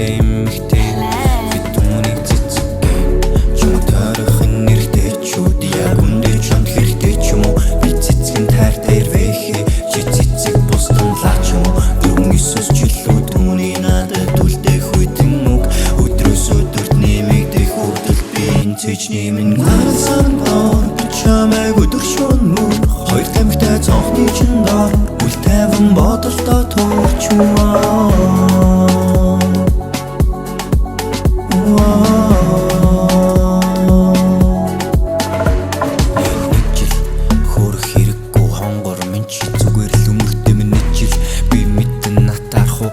эмхтэй бид түүнийг цэцгэн чум тойрохын нэртэй чүүд яг үндэ чамд хэрэгтэй ч юм уу би цэцгэн тайр дээр вэхэ чи цэцэг бусдан лаач юм уу дөрвөн Иесус жилүү түүний надад үлдэх үтэн үг өдрөөс өдөрт нэмэгдэх хүртэл би энэ цэж нэмэн ганцхан дор чамайг өдөршөн мөн хоёр тамхитай цонхны чин дор үл тайван бодолтой төрч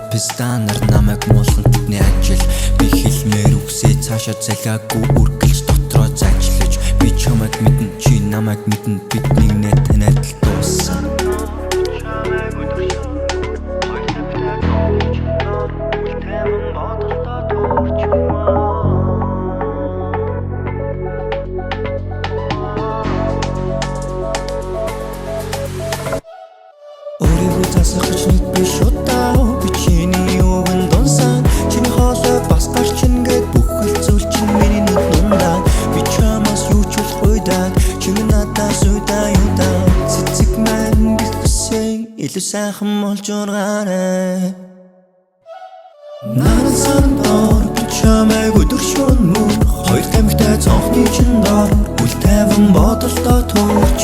Пистанар намайг муулсан тэдний ажил би хэлмээр үгсээ цаашаа залгаагүй үргэлж дотроо заачлаж би чамайг мэднэ чи намайг мэднэ бидний нэг танайд л дууссан өөрийгөө засахч нэг биш удаа би чиний юуган донсан чиний хоолой бас гарч ингээд бүхэл зүйл чинь миний нүднээ би чамаас юу ч болохгүй даг чиний надаас удаа цэцэг маань бисээ илүү сайхан болж ургаарай ганцхан дор би чамайг өдөршөн мөн хоёр тамхитай цонхны чин дор үл тайван бодолтой төрч